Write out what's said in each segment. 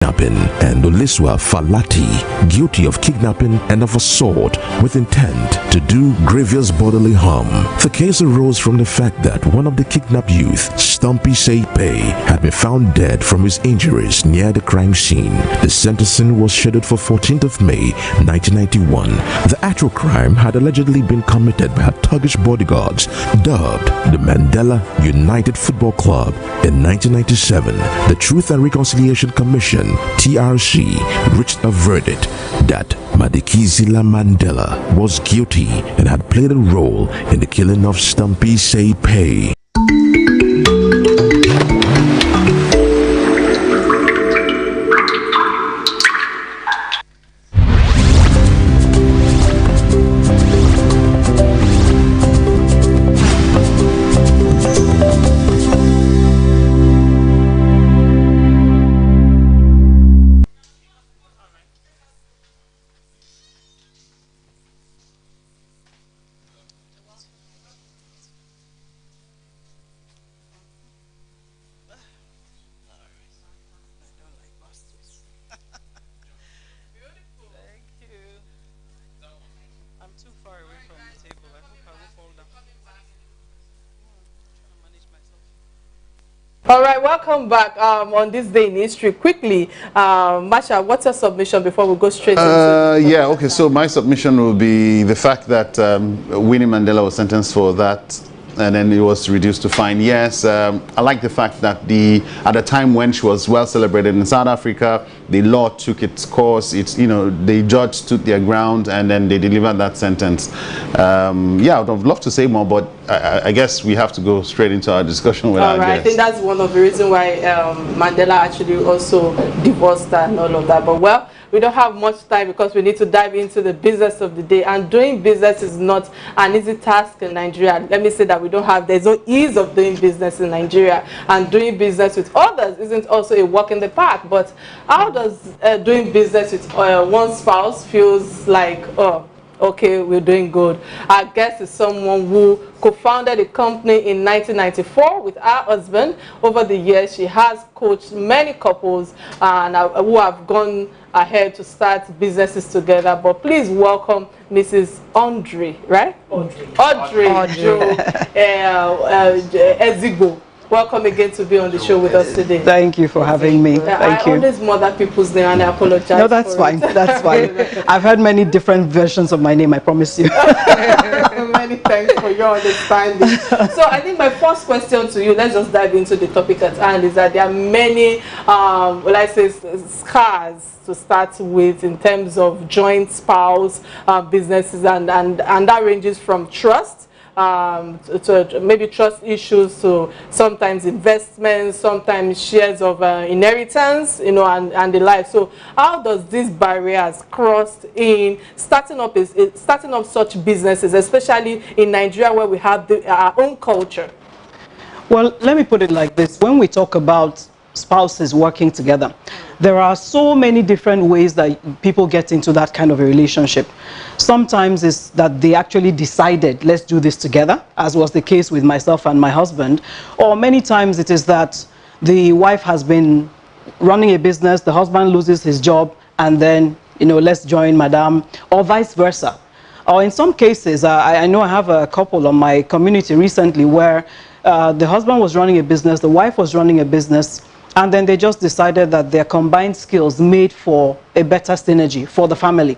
kidnapping, and Oliswa Falati, guilty of kidnapping and of assault with intent to do grievous bodily harm. The case arose from the fact that one of the kidnapped youth, Stumpy Seipe, had been found dead from his injuries near the crime scene. The sentencing was scheduled for 14th of May 1991. The actual crime had allegedly been committed by her thuggish bodyguards, dubbed the Mandela United Football Club. In 1997, the Truth and Reconciliation Commission, TRC, reached a verdict that Madikizela Mandela was guilty and had played a role in the killing of Stumpy Seipe. All right, welcome back on this day in history. Quickly, Masha, what's your submission before we go straight into yeah, okay, so my submission will be the fact that Winnie Mandela was sentenced for that, and then it was reduced to fine. Yes, I like the fact that at the time when she was well celebrated in South Africa, the law took its course. The judge stood their ground, and then they delivered that sentence. Yeah, I would have loved to say more, but I guess we have to go straight into our discussion with our guests. I think that's one of the reasons why Mandela actually also divorced her and all of that. But well, we don't have much time because we need to dive into the business of the day. And doing business is not an easy task in Nigeria. Let me say that there's no ease of doing business in Nigeria. And doing business with others isn't also a walk in the park. But how does doing business with one spouse feels like, oh, okay, we're doing good? Our guest is someone who co-founded a company in 1994 with her husband. Over the years, she has coached many couples and who have gone ahead to start businesses together. But please welcome Mrs. Audrey, right? Audrey Joe Ezigbo. Welcome again to be on the show with us today. Thank you for having me. Thank you. I always mother people's name and I apologize. No, that's fine. That's fine. I've heard many different versions of my name, I promise you. Many thanks for your understanding. So I think my first question to you, let's just dive into the topic at hand, is that there are many, scars to start with in terms of joint spouse businesses, and that ranges from trust, to maybe trust issues, to sometimes investments, sometimes shares of inheritance, and the like. So how does these barriers cross in starting up such businesses, especially in Nigeria where we have our own culture? Well, let me put it like this. When we talk about spouses working together, there are so many different ways that people get into that kind of a relationship. Sometimes it's that they actually decided, let's do this together, as was the case with myself and my husband. Or many times it is that the wife has been running a business, the husband loses his job, and then, let's join madam, or vice versa. Or in some cases, I know I have a couple on my community recently where the husband was running a business, the wife was running a business, and then they just decided that their combined skills made for a better synergy for the family.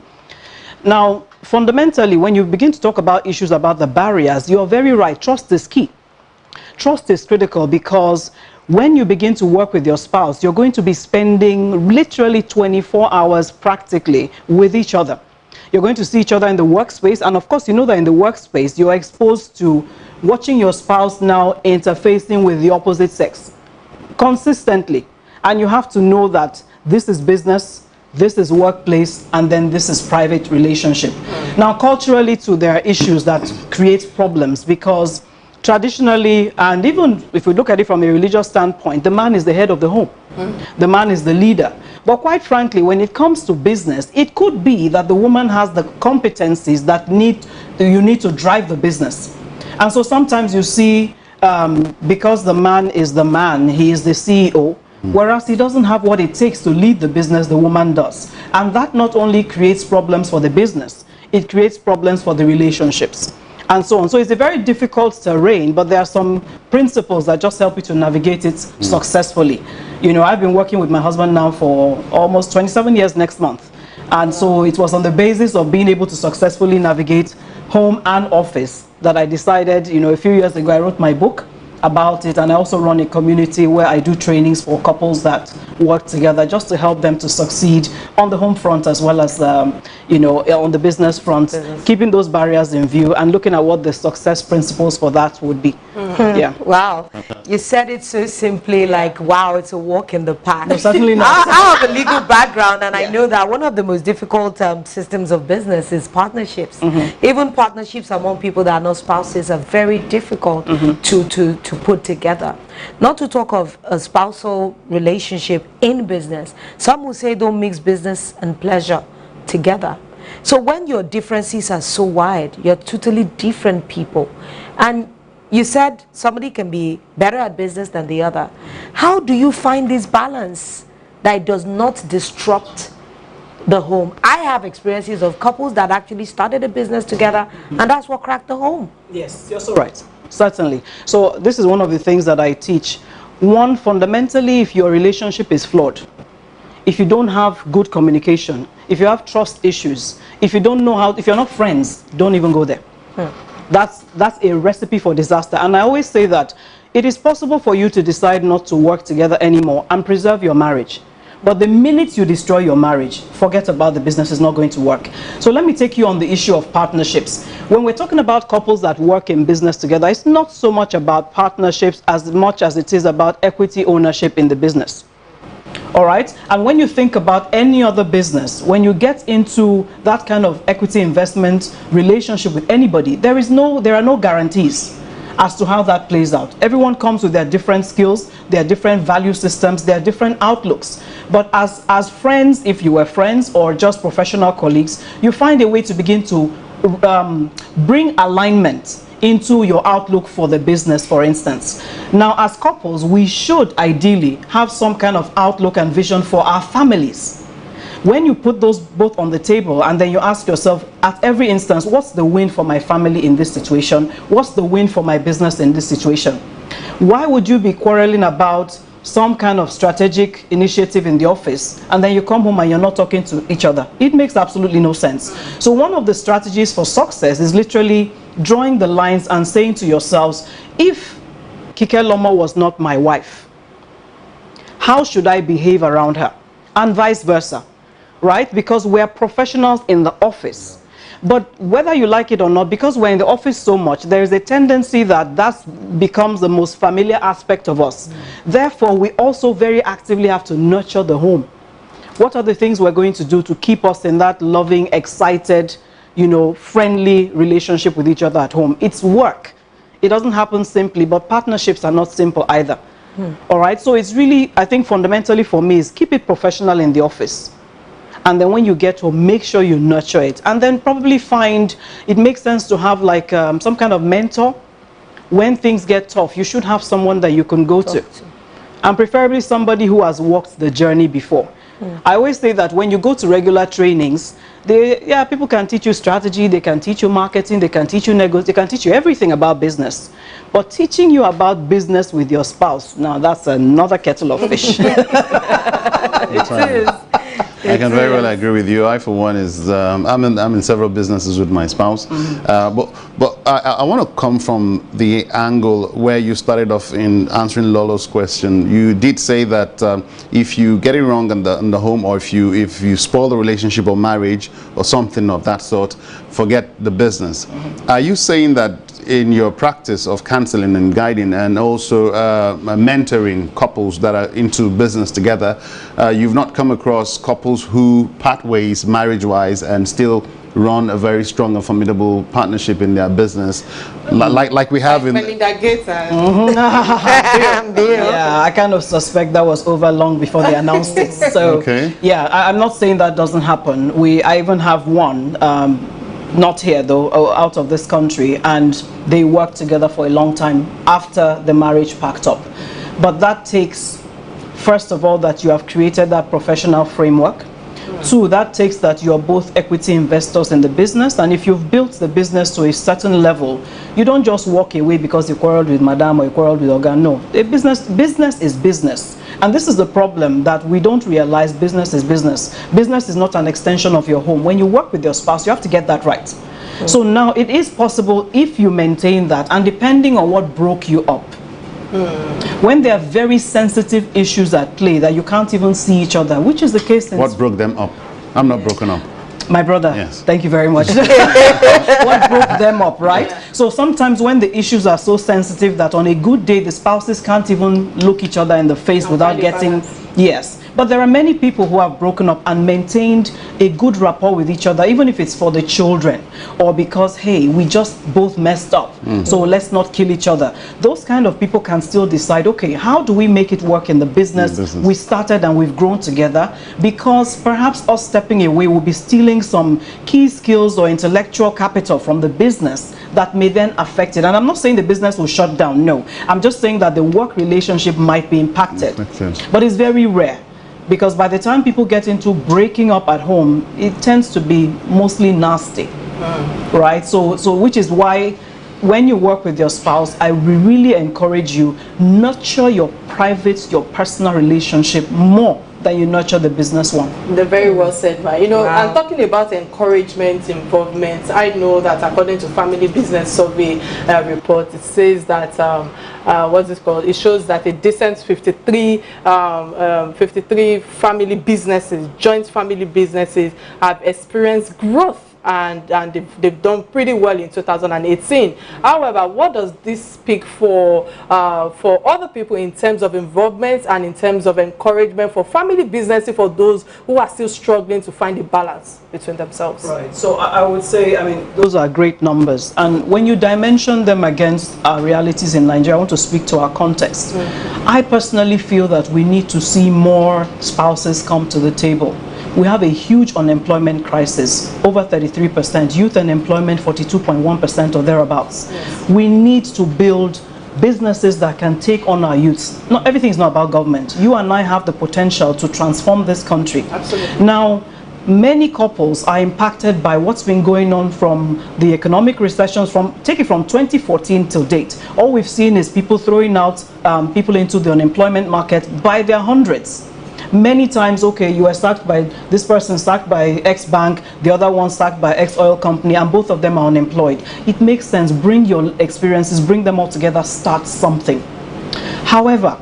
Now, fundamentally, when you begin to talk about issues about the barriers, you're very right. Trust is key. Trust is critical because when you begin to work with your spouse, you're going to be spending literally 24 hours practically with each other. You're going to see each other in the workspace, and of course, you know that in the workspace, you're exposed to watching your spouse now interfacing with the opposite sex consistently. And you have to know that this is business, this is workplace, and then this is private relationship. Now, culturally too, there are issues that create problems because traditionally, and even if we look at it from a religious standpoint, the man is the head of the home. The man is the leader. But quite frankly, when it comes to business, it could be that the woman has the competencies that you need to drive the business. And so sometimes you see, because the man is the man, he is the CEO, whereas he doesn't have what it takes to lead the business the woman does. And that not only creates problems for the business, it creates problems for the relationships, and so on. So it's a very difficult terrain, but there are some principles that just help you to navigate it successfully. You know, I've been working with my husband now for almost 27 years next month. And so it was on the basis of being able to successfully navigate home and office that I decided, you know, a few years ago, I wrote my book about it, and I also run a community where I do trainings for couples that work together just to help them to succeed on the home front as well as you know, on the business front, keeping those barriers in view and looking at what the success principles for that would be. Yeah. Wow, you said it so simply, like, wow, it's a walk in the park. No, certainly not. I have a legal background, and I know that one of the most difficult systems of business is partnerships. Even partnerships among people that are not spouses are very difficult to put together. Not to talk of a spousal relationship in business. Some will say don't mix business and pleasure together. So when your differences are so wide, you're totally different people. And you said somebody can be better at business than the other. How do you find this balance that it does not disrupt the home? I have experiences of couples that actually started a business together, and that's what cracked the home. Yes, you're so right. Certainly. So this is one of the things that I teach. One, fundamentally, if your relationship is flawed, if you don't have good communication, if you have trust issues, if you don't know how, if you're not friends, don't even go there. That's a recipe for disaster. And I always say that it is possible for you to decide not to work together anymore and preserve your marriage. But the minute you destroy your marriage, forget about the business, is not going to work. So let me take you on the issue of partnerships. When we're talking about couples that work in business together, it's not so much about partnerships as much as it is about equity ownership in the business. All right? And when you think about any other business, when you get into that kind of equity investment relationship with anybody, there are no guarantees as to how that plays out. Everyone comes with their different skills, their different value systems, their different outlooks. But as friends, if you were friends or just professional colleagues, you find a way to begin to bring alignment into your outlook for the business, for instance. Now, as couples, we should ideally have some kind of outlook and vision for our families. When you put those both on the table and then you ask yourself at every instance, what's the win for my family in this situation? What's the win for my business in this situation? Why would you be quarreling about some kind of strategic initiative in the office and then you come home and you're not talking to each other? It makes absolutely no sense. So one of the strategies for success is literally drawing the lines and saying to yourselves, if Kike Lomo was not my wife, how should I behave around her? And vice versa. Right? Because we're professionals in the office. But whether you like it or not, because we're in the office so much, there is a tendency that that becomes the most familiar aspect of us. Therefore, we also very actively have to nurture the home. What are the things we're going to do to keep us in that loving, excited, you know, friendly relationship with each other at home? It's work. It doesn't happen simply, but partnerships are not simple either. All right? So it's really, I think fundamentally for me, is keep it professional in the office. And then when you get home, make sure you nurture it. And then probably find it makes sense to have like some kind of mentor. When things get tough, you should have someone that you can go to. And preferably somebody who has walked the journey before. I always say that when you go to regular trainings, people can teach you strategy, they can teach you marketing, they can teach you negotiation, they can teach you everything about business. But teaching you about business with your spouse, now that's another kettle of fish. It is. I can very well agree with you. I, for one, I'm in several businesses with my spouse. But I want to come from the angle where you started off in answering Lolo's question. You did say that if you get it wrong in the home, or if you spoil the relationship or marriage or something of that sort, forget the business. Are you saying that in your practice of counseling and guiding and also mentoring couples that are into business together, you've not come across couples who part ways marriage-wise and still run a very strong and formidable partnership in their business, like we have in Melinda Gates? Yeah, I kind of suspect that was over long before they announced it. So okay. Yeah, I'm not saying that doesn't happen. I even have one, not here though, out of this country, and they worked together for a long time after the marriage packed up. But that takes first of all, that you have created that professional framework. Two, that takes that you are both equity investors in the business, and if you've built the business to a certain level, you don't just walk away because you quarreled with madam or you quarreled with Oga. No, business is business. And this is the problem, that we don't realize business is business. Business is not an extension of your home. When you work with your spouse, you have to get that right. So now it is possible, if you maintain that, and depending on what broke you up, when there are very sensitive issues at play that you can't even see each other, which is the case in... What broke them up? I'm not broken up. My brother, yes. Thank you very much. What broke them up, right? Yeah. So sometimes when the issues are so sensitive that on a good day, the spouses can't even look each other in the face without getting... Yes. But there are many people who have broken up and maintained a good rapport with each other, even if it's for the children, or because, hey, we just both messed up, so let's not kill each other. Those kind of people can still decide, okay, how do we make it work in the business we started and we've grown together? Because perhaps us stepping away will be stealing some key skills or intellectual capital from the business that may then affect it. And I'm not saying the business will shut down, no. I'm just saying that the work relationship might be impacted. But it's very rare. Because by the time people get into breaking up at home, it tends to be mostly nasty, right? So which is why when you work with your spouse, I really encourage you, nurture your private, your personal relationship more than you nurture the business one. They're very well said, right? You know, I'm talking about encouragement, involvement. I know that according to Family Business Survey report, it says that what's it called? It shows that a decent 53 family businesses, joint family businesses, have experienced growth. And they've done pretty well in 2018. However, what does this speak for other people in terms of involvement and in terms of encouragement for family businesses, for those who are still struggling to find a balance between themselves? Right. So I would say, I mean, those are great numbers. And when you dimension them against our realities in Nigeria, I want to speak to our context. I personally feel that we need to see more spouses come to the table. We have a huge unemployment crisis, over 33%, youth unemployment 42.1% or thereabouts. Yes. We need to build businesses that can take on our youths. Not everything is not about government. You and I have the potential to transform this country. Absolutely. Now, many couples are impacted by what's been going on from the economic recessions, take it from 2014 till date. All we've seen is people throwing out people into the unemployment market by their hundreds. Many times, okay, you are sacked by this person, sacked by X bank, the other one sacked by X oil company, and both of them are unemployed. It makes sense. Bring your experiences, bring them all together, start something. However,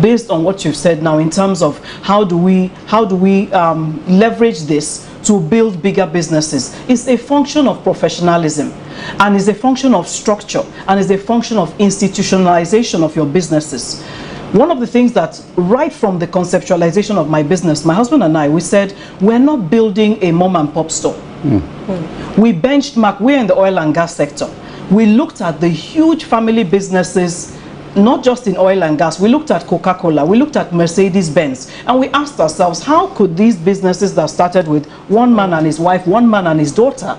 based on what you've said now in terms of how do we leverage this to build bigger businesses, it's a function of professionalism, and it's a function of structure, and it's a function of institutionalization of your businesses. One of the things that right from the conceptualization of my business, my husband and I, we said, we're not building a mom and pop store. We benchmark, we're in the oil and gas sector. We looked at the huge family businesses, not just in oil and gas. We looked at Coca-Cola, we looked at Mercedes-Benz, and we asked ourselves, how could these businesses that started with one man and his wife, one man and his daughter,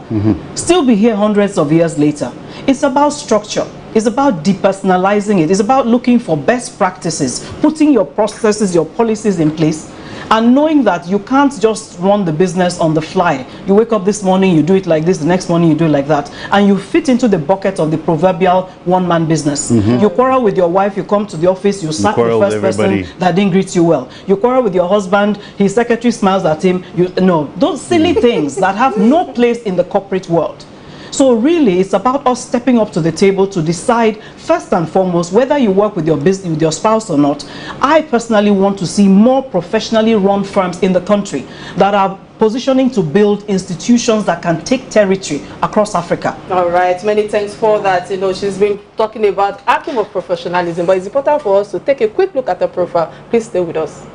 still be here hundreds of years later? It's about structure. It's about depersonalizing it. It's about looking for best practices, putting your processes, your policies in place, and knowing that you can't just run the business on the fly. You wake up this morning, you do it like this, the next morning you do it like that, and you fit into the bucket of the proverbial one-man business. You quarrel with your wife, you come to the office, you sack the first person that didn't greet you well. You quarrel with your husband, his secretary smiles at him. No, those silly things that have no place in the corporate world. So really, it's about us stepping up to the table to decide, first and foremost, whether you work with your spouse or not. I personally want to see more professionally run firms in the country that are positioning to build institutions that can take territory across Africa. All right, many thanks for that. You know, she's been talking about acting of professionalism, but it's important for us to take a quick look at the profile. Please stay with us.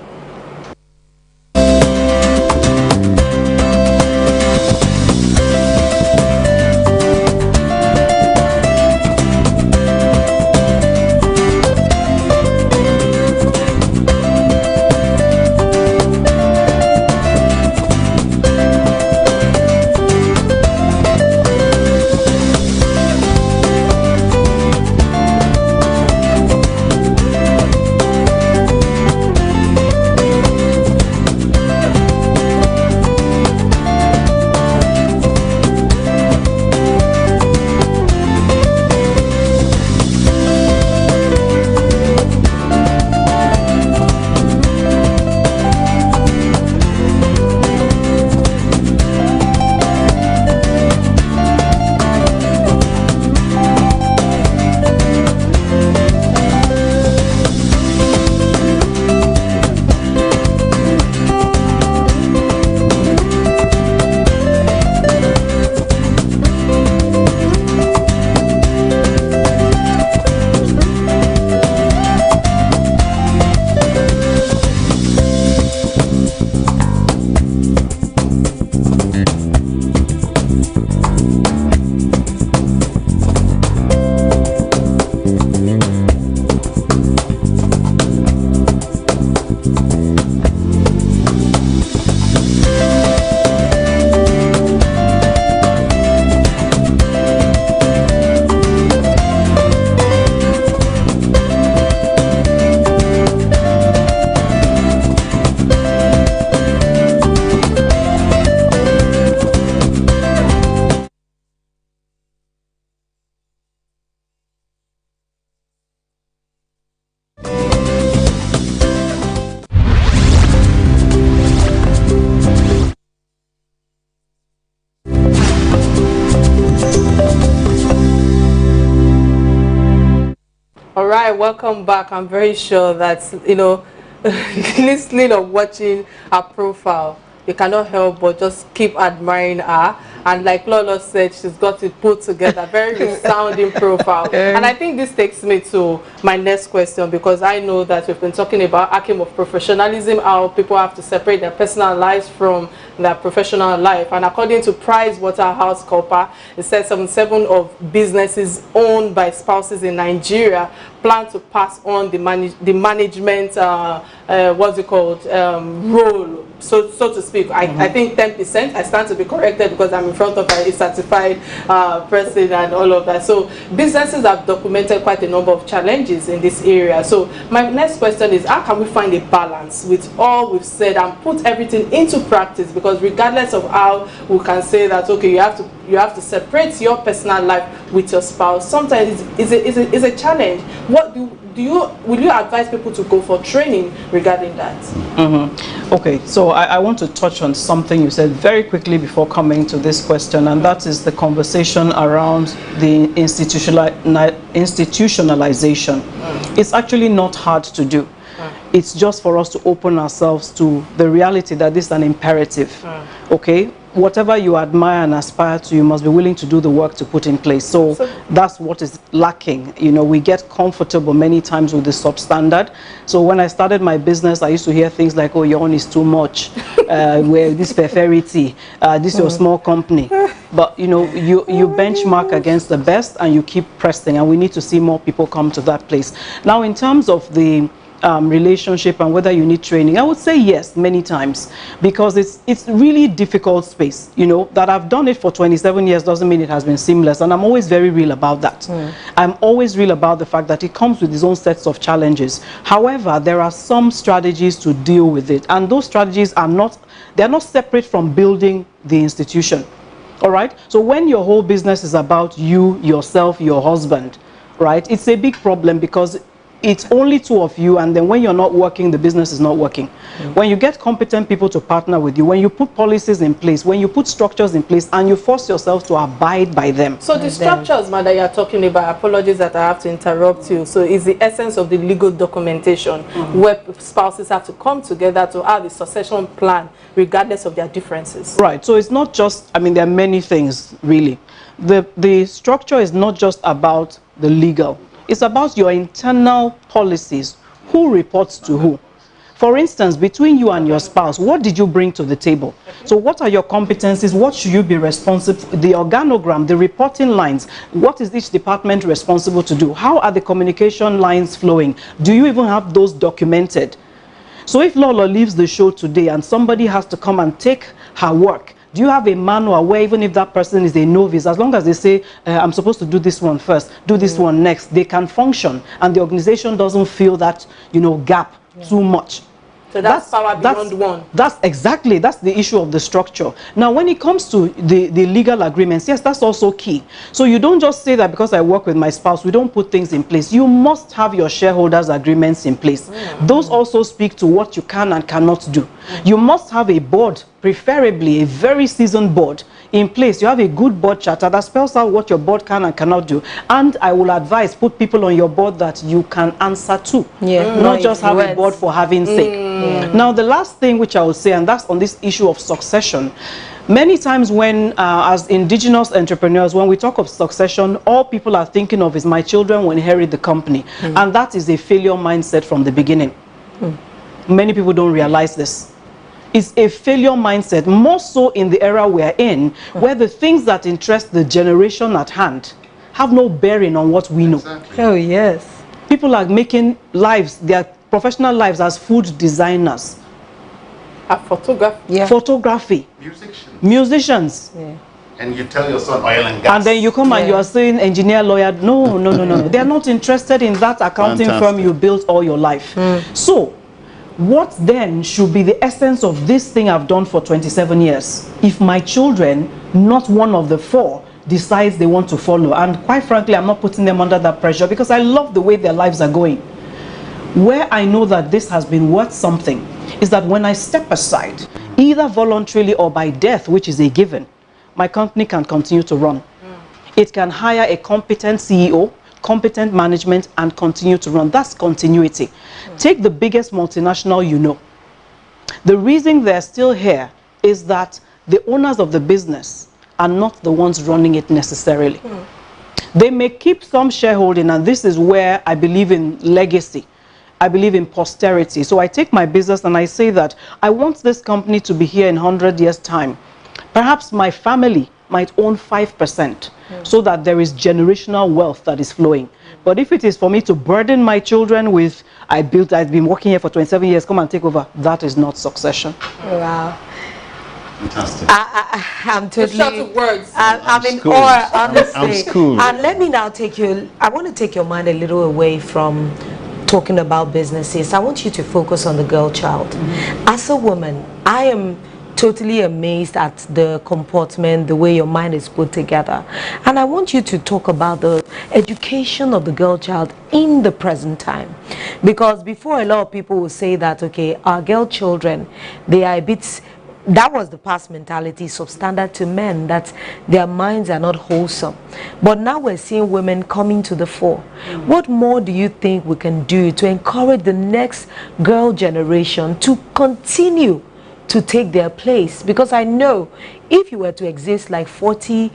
Kike, welcome back. I'm very sure that, you know, listening or watching her profile, you cannot help but just keep admiring her. And like Lolo said, she's got it put together, very resounding profile. And I think this takes me to my next question, because I know that we've been talking about akim of professionalism, how people have to separate their personal lives from their professional life. And according to PricewaterhouseCoopers, it says 77% of businesses owned by spouses in Nigeria plan to pass on the management what's it called, role, so to speak. I think 10%. I stand to be corrected because I'm in front of a certified person and all of that. So businesses have documented quite a number of challenges in this area. So my next question is, how can we find a balance with all we've said and put everything into practice? Because regardless of how we can say that, okay, you have to separate your personal life with your spouse, sometimes it's a challenge. What will you advise people to go for training regarding that? Okay, so I want to touch on something you said very quickly before coming to this question, and that is the conversation around the institutionalization. It's actually not hard to do. It's just for us to open ourselves to the reality that this is an imperative. Okay, whatever you admire and aspire to, you must be willing to do the work to put in place. So that's what is lacking. You know, we get comfortable many times with the substandard. So when I started my business, I used to hear things like, oh, your own is too much, where this preferity, this is your small company. But you know, you benchmark against the best and you keep pressing, and we need to see more people come to that place. Now, in terms of the relationship and whether you need training, I would say yes, many times, because it's really difficult space. You know, that I've done it for 27 years doesn't mean it has been seamless, and I'm always very real about that. I'm always real about the fact that it comes with its own sets of challenges. However, there are some strategies to deal with it, and those strategies are not separate from building the institution. All right, so when your whole business is about you, yourself, your husband, right, it's a big problem, because it's only two of you, and then when you're not working, the business is not working. When you get competent people to partner with you, when you put policies in place, when you put structures in place, and you force yourself to abide by them. So the structures, man, that you're talking about, apologies that I have to interrupt you, so is the essence of the legal documentation, where spouses have to come together to have a succession plan regardless of their differences. Right, so it's not just, I mean, there are many things really. The structure is not just about the legal. It's about your internal policies. Who reports to who? For instance, between you and your spouse, what did you bring to the table? So what are your competencies? What should you be responsible for? The organogram, the reporting lines, what is each department responsible to do? How are the communication lines flowing? Do you even have those documented? So if Lola leaves the show today and somebody has to come and take her work, do you have a manual where even if that person is a novice, as long as they say, I'm supposed to do this one first, do this one next, they can function, and the organization doesn't feel that, you know, gap too much. So that's power beyond one. That's the issue of the structure. Now, when it comes to the legal agreements, yes, that's also key. So you don't just say that because I work with my spouse, we don't put things in place. You must have your shareholders agreements in place. Those also speak to what you can and cannot do. You must have a board, preferably a very seasoned board in place. You have a good board charter that spells out what your board can and cannot do. And I will advise, put people on your board that you can answer to. Not just have a board for having sake. Now, the last thing which I will say, and that's on this issue of succession. Many times when, as indigenous entrepreneurs, when we talk of succession, all people are thinking of is my children will inherit the company. And that is a failure mindset from the beginning. Many people don't realize this. It's a failure mindset, more so in the era we're in, where the things that interest the generation at hand have no bearing on what we know. Oh, yes. People are making lives, their professional lives, as food designers. Photography. Musicians. And you tell your son oil and gas. And then you come and you are saying engineer, lawyer. No. They are not interested in that accounting firm you built all your life. So, what then should be the essence of this thing I've done for 27 years? If my children, not one of the four, decides they want to follow, and quite frankly, I'm not putting them under that pressure because I love the way their lives are going. Where I know that this has been worth something is that when I step aside, either voluntarily or by death, which is a given, my company can continue to run. It can hire a competent CEO competent management, and continue to run. That's continuity. Take the biggest multinational you know. The reason they're still here is that the owners of the business are not the ones running it necessarily. They may keep some shareholding, and this is where I believe in legacy. I believe in posterity. So I take my business and I say that I want this company to be here in 100 years' time. Perhaps my family might own 5%, so that there is generational wealth that is flowing. But if it is for me to burden my children with, I've been working here for 27 years, come and take over, that is not succession. Wow. Fantastic. I'm totally. Short of words. I'm in schooled. awe, honestly. I'm schooled. And let me now I want to take your mind a little away from talking about businesses. I want you to focus on the girl child. As a woman, I am totally amazed at the comportment, the way your mind is put together. And I want you to talk about the education of the girl child in the present time. Because before, a lot of people will say that, okay, our girl children, they are a bit, that was the past mentality, substandard to men, that their minds are not wholesome. But now we're seeing women coming to the fore. What more do you think we can do to encourage the next girl generation to continue to take their place? Because I know if you were to exist like 40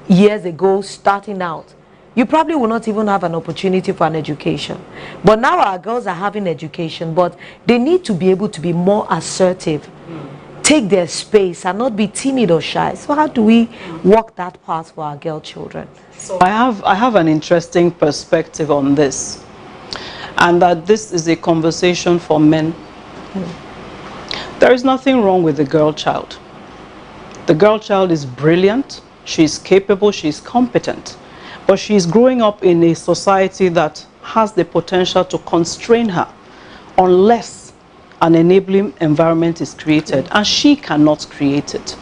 years ago starting out, you probably will not even have an opportunity for an education. But now our girls are having education, but they need to be able to be more assertive, take their space and not be timid or shy. So how do we walk that path for our girl children? So I have an interesting perspective on this, and that this is a conversation for men. There is nothing wrong with the girl child. The girl child is brilliant, she's capable, she's competent, but she's growing up in a society that has the potential to constrain her unless an enabling environment is created, and she cannot create it.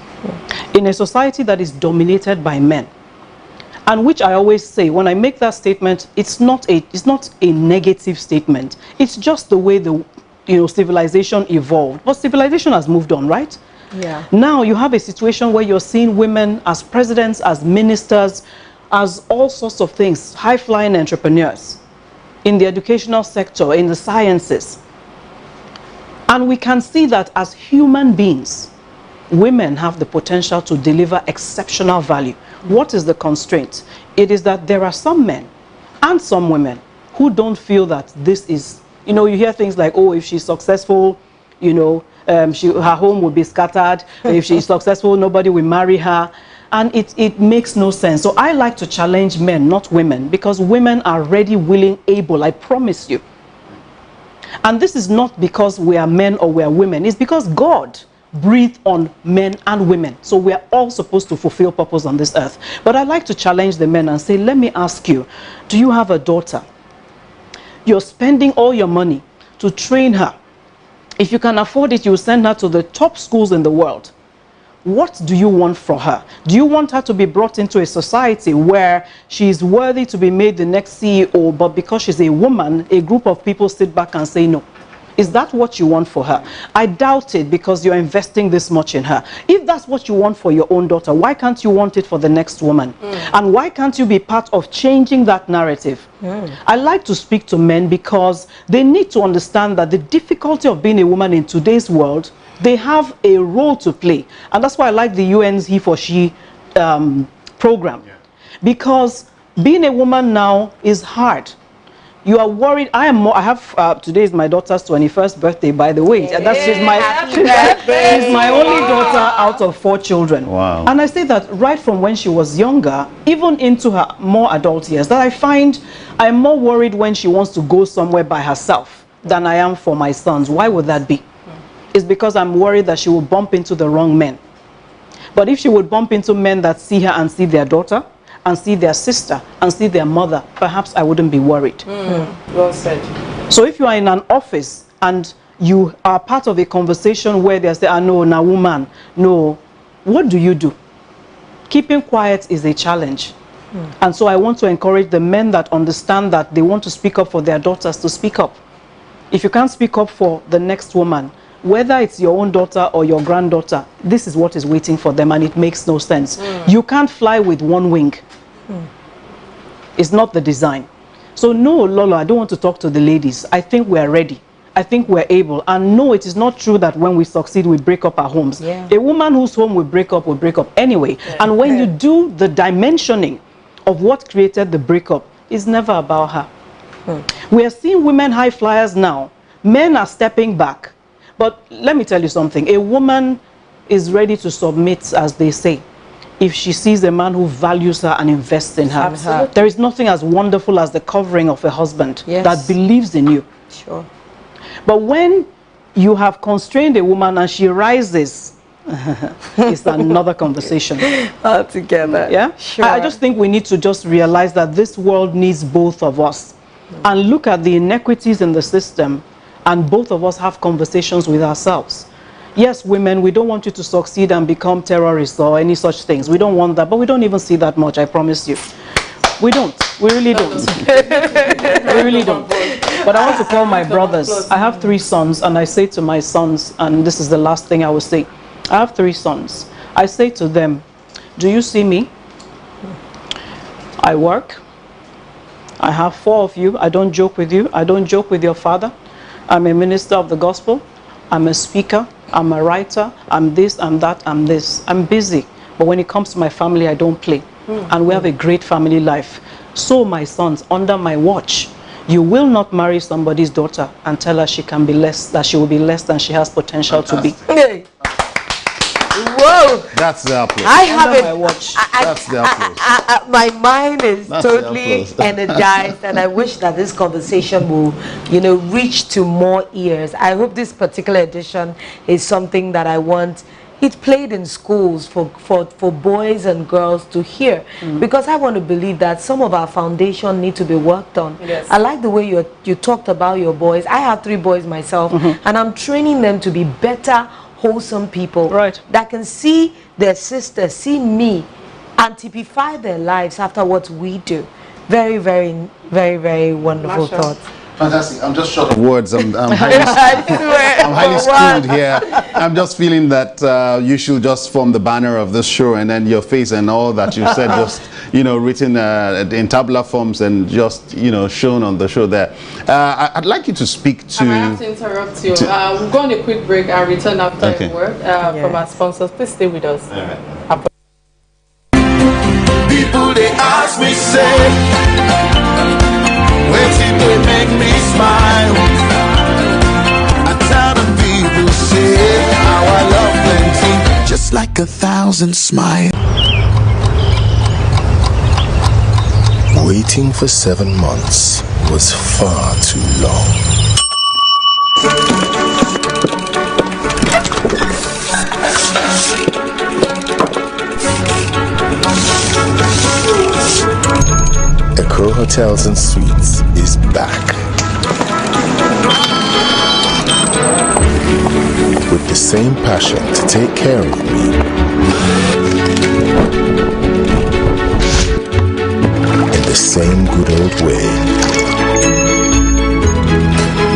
In a society that is dominated by men, and which I always say, when I make that statement, it's not a negative statement. It's just the way the civilization evolved. But civilization has moved on, right? Yeah. Now you have a situation where you're seeing women as presidents, as ministers, as all sorts of things, high-flying entrepreneurs in the educational sector, in the sciences. And we can see that as human beings, women have the potential to deliver exceptional value. What is the constraint? It is that there are some men and some women who don't feel that this is, you hear things like, oh, if she's successful, her home will be scattered. If she's successful, nobody will marry her. And it makes no sense. So I like to challenge men, not women, because women are ready, willing, able, I promise you. And this is not because we are men or we are women. It's because God breathed on men and women. So we are all supposed to fulfill purpose on this earth. But I like to challenge the men and say, let me ask you, do you have a daughter? You're spending all your money to train her. If you can afford it, you send her to the top schools in the world. What do you want from her? Do you want her to be brought into a society where she is worthy to be made the next CEO, but because she's a woman, a group of people sit back and say no? Is that what you want for her? I doubt it, because you're investing this much in her. If that's what you want for your own daughter, why can't you want it for the next woman? And why can't you be part of changing that narrative? I like to speak to men because they need to understand that the difficulty of being a woman in today's world, they have a role to play. And that's why I like the UN's He for She program. Because being a woman now is hard. You are worried. I have today is my daughter's 21st birthday, by the way. And she's my only daughter out of 4 children. Wow. And I say that right from when she was younger, even into her more adult years, that I find I'm more worried when she wants to go somewhere by herself than I am for my sons. Why would that be? It's because I'm worried that she will bump into the wrong men. But if she would bump into men that see her and see their daughter, and see their sister, and see their mother, perhaps I wouldn't be worried. Well said. So if you are in an office and you are part of a conversation where they say, no, na woman, no, what do you do? Keeping quiet is a challenge. And so I want to encourage the men that understand that they want to speak up for their daughters to speak up. If you can't speak up for the next woman, whether it's your own daughter or your granddaughter, this is what is waiting for them, and it makes no sense. You can't fly with one wing. It's not the design. So no, Lolo, I don't want to talk to the ladies. I think we're ready. I think we're able. And no, it is not true that when we succeed, we break up our homes. Yeah. A woman whose home will break up anyway. Yeah. And when you do the dimensioning of what created the breakup, it's never about her. We are seeing women high flyers now. Men are stepping back. But let me tell you something. A woman is ready to submit, as they say, if she sees a man who values her and invests in her. Absolutely. There is nothing as wonderful as the covering of a husband that believes in you. Sure. But when you have constrained a woman and she rises, it's another conversation. Altogether. Yeah? Sure. I just think we need to just realize that this world needs both of us. And look at the inequities in the system, and both of us have conversations with ourselves. Yes, women, we don't want you to succeed and become terrorists or any such things. We don't want that, but we don't even see that much, I promise you. We don't. We really don't. We really don't. But I want to call my brothers. I have 3 sons, and I say to my sons, and this is the last thing I will say. I have 3 sons. I say to them, do you see me? I work. I have 4 of you. I don't joke with you. I don't joke with your father. I'm a minister of the gospel. I'm a speaker. I'm a writer. I'm this, I'm that, I'm this. I'm busy. But when it comes to my family, I don't play. And we have a great family life. So my sons, under my watch, you will not marry somebody's daughter and tell her she can be less, that she will be less than she has potential to be. Hey. Whoa! That's the applause. I have Under it. my watch. That's the applause. My mind is That's the totally applause. energized, and I wish that this conversation will, reach to more ears. I hope this particular edition is something that I want it played in schools for boys and girls to hear, because I want to believe that some of our foundation need to be worked on. Yes. I like the way you talked about your boys. I have 3 boys myself, and I'm training them to be better, wholesome people that can see their sisters, see me, and typify their lives after what we do. Very, very, very, very wonderful thoughts. Fantastic. I'm just short of words. I'm highly schooled here. I'm just feeling that you should just form the banner of this show, and then your face and all that you said just, written in tabular forms and just, shown on the show there. I'd like you to speak to... I have to interrupt you. We'll go on a quick break and return after a word from our sponsors. Please stay with us. People, they ask me, say, waiting they make me smile. I tell them people say how I love plenty, just like 1,000 smiles. Waiting for 7 months was far too long. Echo Hotels and Suites is back with the same passion to take care of me in the same good old way,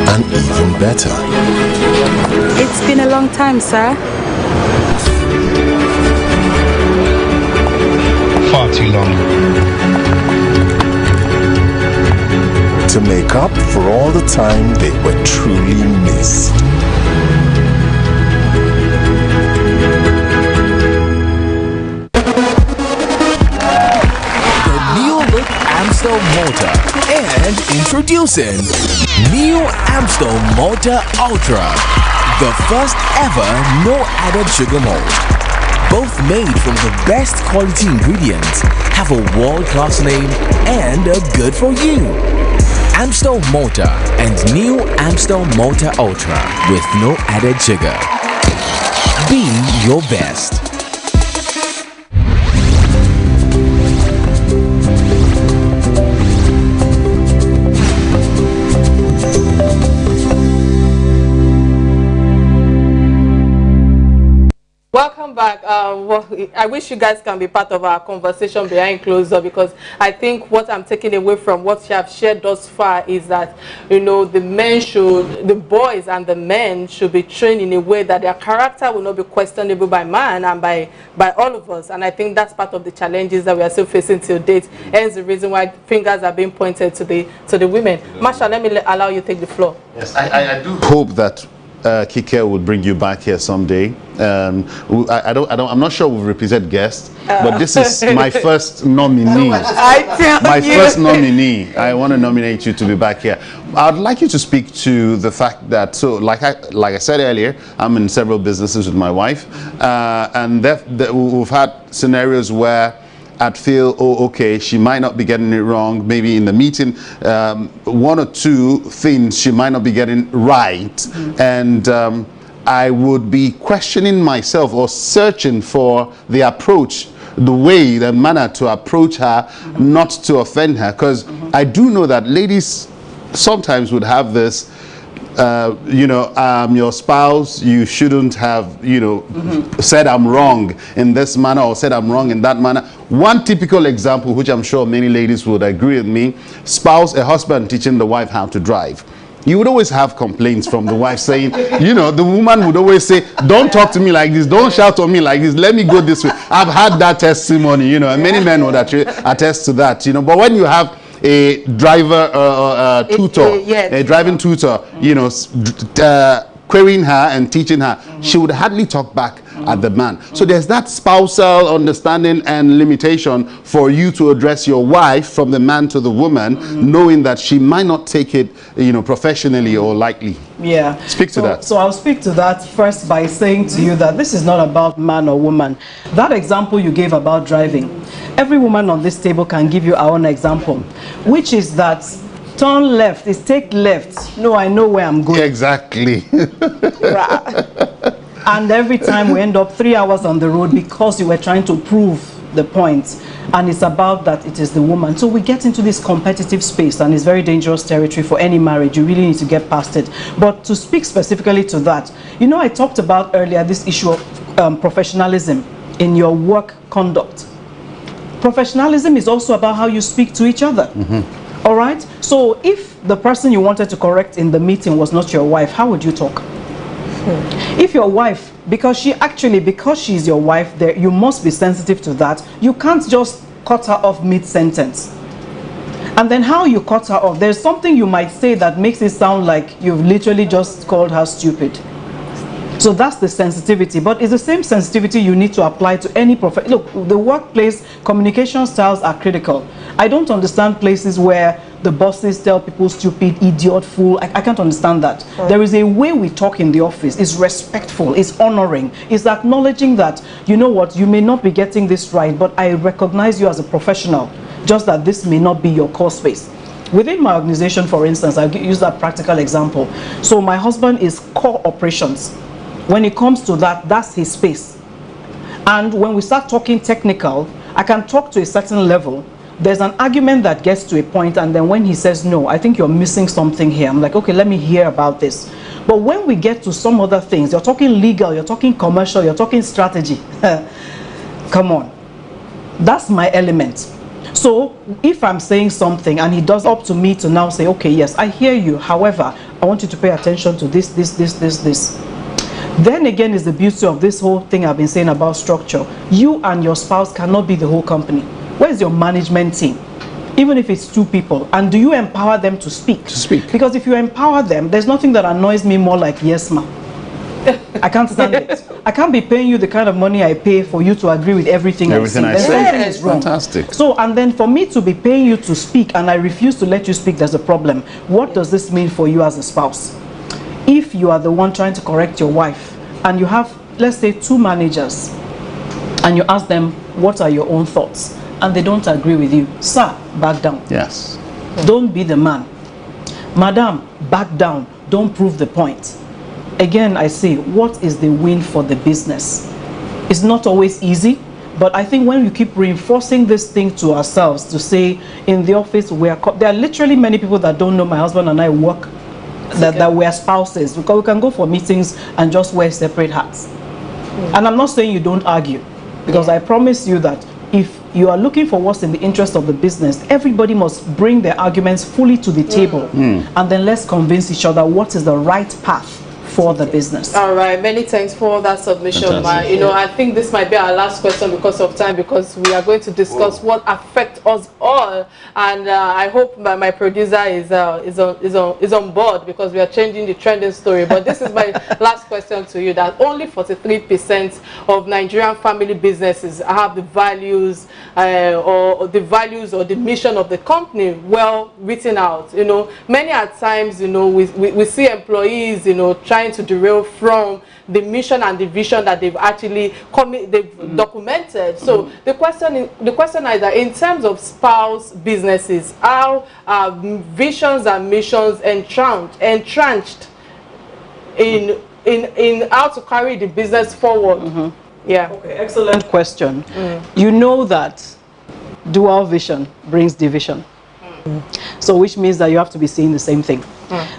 and even better. It's been a long time, sir. Far too long. To make up for all the time they were truly missed. The new look Amstel Motor, and introducing new Amstel Motor Ultra, the first ever no added sugar malt. Both made from the best quality ingredients, have a world-class name, and are good for you. Amstel Motor and new Amstel Motor Ultra with no added sugar. Be your best. Welcome back. Well, I wish you guys can be part of our conversation behind closed door, because I think what I'm taking away from what you have shared thus far is that, you know, the boys and the men should be trained in a way that their character will not be questionable by man and by all of us. And I think that's part of the challenges that we are still facing till date. Hence the reason why fingers are being pointed to the women. Masha, let me allow you to take the floor. Yes, I do hope that Kike would bring you back here someday. I'm not sure we'll represent guests, but this is my first nominee. First nominee. I want to nominate you to be back here. I'd like you to speak to the fact that, so like I said earlier, I'm in several businesses with my wife, and we've had scenarios where I'd feel, oh, okay, she might not be getting it wrong. Maybe in the meeting, one or two things she might not be getting right. And I would be questioning myself or searching for the approach, the way, the manner to approach her, not to offend her. Because I do know that ladies sometimes would have this, your spouse, you shouldn't have, said I'm wrong in this manner or said I'm wrong in that manner. One typical example, which I'm sure many ladies would agree with me, a husband teaching the wife how to drive. You would always have complaints from the wife saying, the woman would always say, don't talk to me like this, don't shout on me like this, let me go this way. I've had that testimony, and many men would attest to that, But when you have a driver tutor, a driving tutor, querying her and teaching her, she would hardly talk back at the man. So there's that spousal understanding and limitation for you to address your wife from the man to the woman, knowing that she might not take it, professionally or lightly. Yeah. Speak to that. So I'll speak to that first by saying to you that this is not about man or woman. That example you gave about driving, every woman on this table can give you our own example, which is that turn left is take left. No, I know where I'm going. Exactly. And every time we end up 3 hours on the road because you were trying to prove the point. And it's about that it is the woman. So we get into this competitive space, and it's very dangerous territory for any marriage. You really need to get past it. But to speak specifically to that, I talked about earlier this issue of professionalism in your work conduct. Professionalism is also about how you speak to each other. All right? So if the person you wanted to correct in the meeting was not your wife, how would you talk? If your wife, because she's your wife, there you must be sensitive to that. You can't just cut her off mid-sentence. And then how you cut her off, there's something you might say that makes it sound like you've literally just called her stupid. So that's the sensitivity, but it's the same sensitivity you need to apply to any profession. Look, the workplace communication styles are critical. I don't understand places where the bosses tell people stupid, idiot, fool. I can't understand that. There is a way we talk in the office. It's respectful, it's honoring, it's acknowledging that, you know what, you may not be getting this right, but I recognize you as a professional, just that this may not be your core space. Within my organization, for instance, I'll use that practical example. So my husband is core operations. When it comes to that, that's his space. And when we start talking technical, I can talk to a certain level. There's an argument that gets to a point, and then when he says, no, I think you're missing something here, I'm like, okay, let me hear about this. But when we get to some other things, you're talking legal, you're talking commercial, you're talking strategy. Come on. That's my element. So if I'm saying something and he does up to me to now say, okay, yes, I hear you. However, I want you to pay attention to this. Then again is the beauty of this whole thing I've been saying about structure. You and your spouse cannot be the whole company. Where's your management team? Even if it's 2 people. And do you empower them to speak? Because if you empower them, there's nothing that annoys me more like yes, ma. I can't stand it. I can't be paying you the kind of money I pay for you to agree with everything I say. Something is wrong. Fantastic. So, and then for me to be paying you to speak and I refuse to let you speak, there's a problem. What does this mean for you as a spouse? If you are the one trying to correct your wife and you have, let's say, 2 managers and you ask them, what are your own thoughts? And they don't agree with you. Sir, back down. Yes. Don't be the man. Madam, back down. Don't prove the point. Again, I say, what is the win for the business? It's not always easy, but I think when we keep reinforcing this thing to ourselves to say, in the office, there are literally many people that don't know my husband and I work, that we're spouses, because we can go for meetings and just wear separate hats. And I'm not saying you don't argue, because I promise you that if you are looking for what's in the interest of the business, everybody must bring their arguments fully to the table, and then let's convince each other what is the right path for the business. All right, many thanks for that submission, Ma. You know, I think this might be our last question because of time, because we are going to discuss what affects us all, and I hope my producer is on board, because we are changing the trending story. But this is my last question to you: that only 43% of Nigerian family businesses have the values or the mission of the company well written out. You know, many at times, you know, we see employees, you know, trying to derail from the mission and the vision that they've actually documented. So the question is that in terms of spouse businesses, how are visions and missions entrenched in how to carry the business forward? Yeah. Okay, excellent question. You know that dual vision brings division. So which means that you have to be seeing the same thing.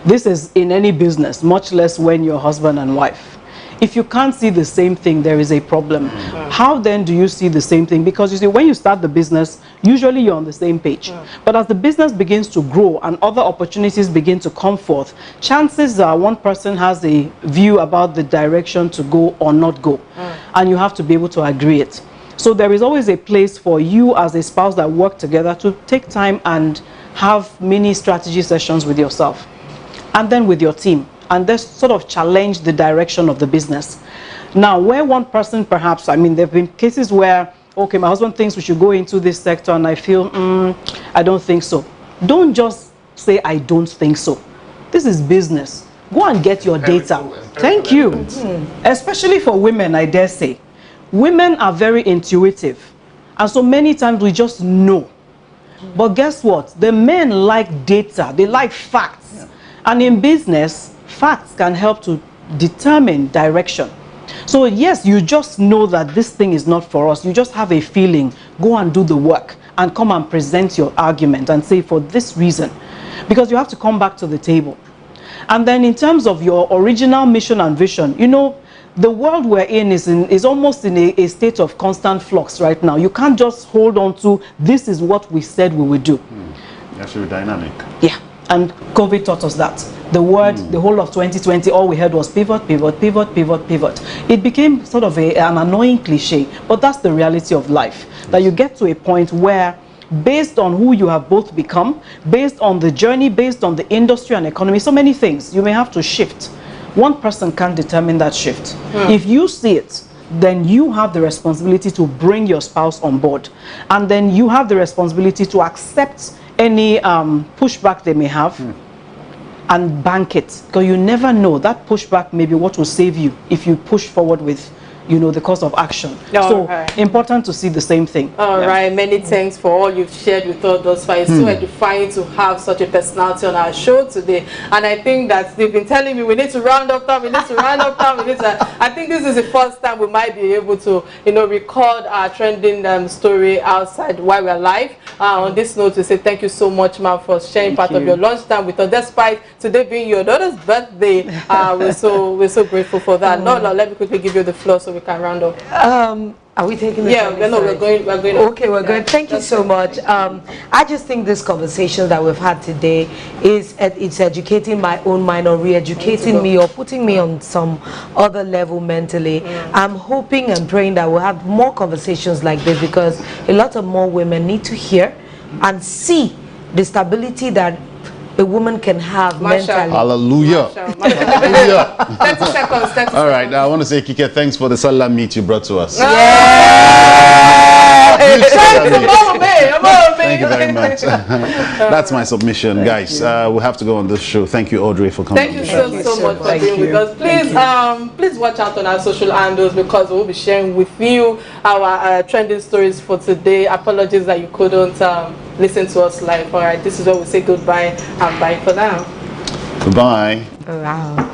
This is in any business, much less when you're husband and wife. If you can't see the same thing, there is a problem. How then do you see the same thing? Because you see, when you start the business, usually you're on the same page. But as the business begins to grow and other opportunities begin to come forth, chances are one person has a view about the direction to go or not go. And you have to be able to agree it. So there is always a place for you as a spouse that work together to take time and have mini strategy sessions with yourself and then with your team, and then sort of challenge the direction of the business. Now, where one person perhaps, I mean, there have been cases where, okay, my husband thinks we should go into this sector and I feel, I don't think so. Don't just say, I don't think so. This is business. Go and get your data. Thank you. Especially for women, I dare say. Women are very intuitive, and so many times we just know. But guess what? The men like data, they like facts. And in business, facts can help to determine direction. So yes, you just know that this thing is not for us. You just have a feeling. Go and do the work and come and present your argument and say for this reason. Because you have to come back to the table. And then in terms of your original mission and vision, you know, the world we're in is almost in a state of constant flux right now. You can't just hold on to this is what we said we would do. You have to be dynamic. Yeah, and COVID taught us that. The word, the whole of 2020, all we heard was pivot, pivot, pivot, pivot, pivot. It became sort of an annoying cliche, but that's the reality of life. That you get to a point where, based on who you have both become, based on the journey, based on the industry and economy, so many things, you may have to shift. One person can't determine that shift. If you see it, then you have the responsibility to bring your spouse on board. And then you have the responsibility to accept any pushback they may have and bank it. Because you never know, that pushback may be what will save you if you push forward with, you know, the course of action. Important to see the same thing. All right, many thanks for all you've shared with us thus far. It's so edifying to have such a personality on our show today. And I think that they've been telling me we need to round up time, we need to round up time, we need to, I think this is the first time we might be able to, you know, record our trending story outside while we're live. On this note, to say thank you so much, ma'am, for sharing part of your lunchtime with us. Despite today being your daughter's birthday, we're so grateful for that. No, let me quickly give you the floor so we can round up. Are we taking this? Yeah, we're going. Okay, we're good. Thank you so much. I just think this conversation that we've had today it's educating my own mind, or re-educating me, or putting me on some other level mentally. I'm hoping and praying that we'll have more conversations like this, because a lot of more women need to hear and see the stability that a woman can have mentally. Hallelujah. Hallelujah. 30 seconds. 30 All right, I want to say, Kike, thanks for the Salah meat you brought to us. Thank you very much. That's my submission, guys. We'll have to go on this show. Thank you, Audrey, for coming. Thank you so much for being with us. Please watch out on our social handles, because we'll be sharing with you our trending stories for today. Apologies that you couldn't listen to us live. All right, this is where we say goodbye and bye for now. Goodbye. Wow.